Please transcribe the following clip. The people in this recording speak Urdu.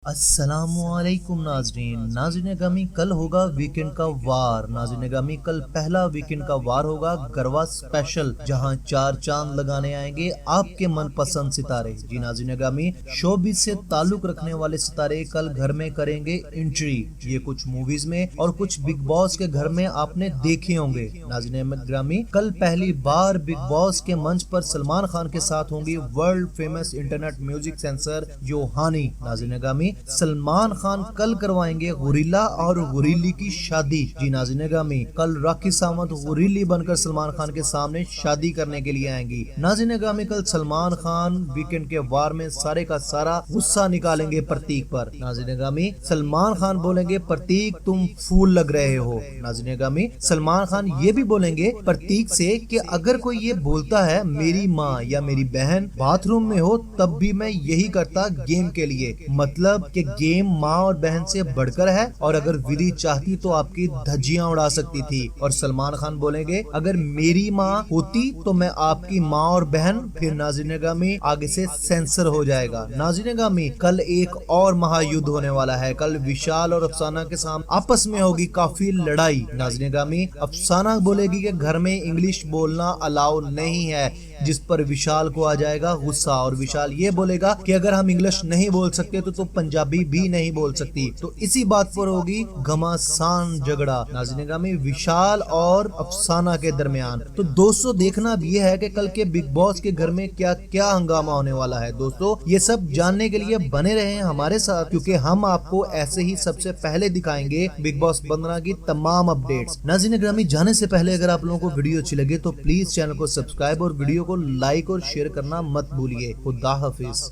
السلام علیکم ناظرین گرامی، کل ہوگا ویکنڈ کا وار۔ ناظرین گرامی، کل پہلا ویکنڈ کا وار ہوگا گروا اسپیشل، جہاں چار چاند لگانے آئیں گے آپ کے من پسند ستارے۔ جی ناظرین گرامی، شوبز سے تعلق رکھنے والے ستارے کل گھر میں کریں گے انٹری۔ یہ کچھ موویز میں اور کچھ بگ باس کے گھر میں آپ نے دیکھے ہوں گے۔ ناظرین گرامی، کل پہلی بار بگ باس کے منچ پر سلمان خان کے ساتھ ہوں گی world famous internet music sensation Yohani. ناظرین گرامی، سلمان خان کل کروائیں گے غوریلا اور غوریلی کی شادی۔ جی ناظرین گرامی، کل راکی ساونت غوریلی بن کر سلمان خان کے سامنے شادی کرنے کے لیے آئیں گی۔ ناظرین گرامی، کل سلمان خان ویکنڈ کے وار میں سارے کا سارا غصہ نکالیں گے پرتیک پر۔ ناظرین گرامی، سلمان خان بولیں گے پرتیک تم پھول لگ رہے ہو۔ ناظرین گرامی، سلمان خان یہ بھی بولیں گے پرتیک سے کہ اگر کوئی یہ بولتا ہے میری ماں یا میری بہن باتھ روم میں ہو تب بھی میں یہی کرتا گیم کے لیے، مطلب کہ گیم ماں اور بہن سے بڑھ کر ہے، اور اگر ودی چاہتی تو آپ کی دھجیاں اڑا سکتی تھی۔ اور سلمان خان بولیں گے اگر میری ماں ہوتی تو میں آپ کی ماں اور بہن، پھر ناظرین گرامی آگے سے سینسر ہو جائے گا۔ ناظرین گرامی، کل ایک اور مہا یدھ ہونے والا ہے۔ کل وشال اور افسانہ کے سامنے آپس میں ہوگی کافی لڑائی۔ ناظرین گرامی، افسانہ بولے گی کہ گھر میں انگلش بولنا الاؤ نہیں ہے، جس پر وشال کو آ جائے گا غصہ، اور وشال یہ بولے گا کہ اگر ہم انگلش نہیں بول سکتے تو پنجابی بھی نہیں بول سکتی۔ تو اسی بات پر ہوگی گھماسان جھگڑا ناظرین گرامی وشال اور افسانہ کے درمیان۔ تو دوستو، دیکھنا بھی یہ ہے کہ کل کے بگ باس کے گھر میں کیا کیا ہنگامہ ہونے والا ہے۔ دوستو، یہ سب جاننے کے لیے بنے رہیں ہمارے ساتھ، کیونکہ ہم آپ کو ایسے ہی سب سے پہلے دکھائیں گے بگ باس 15 کی تمام اپڈیٹس۔ ناظرین گرامی، جانے سے پہلے اگر آپ لوگوں کو ویڈیو اچھی لگے تو پلیز چینل کو سبسکرائب اور ویڈیو کو لائک اور شیئر کرنا مت بھولیے۔ خدا حافظ۔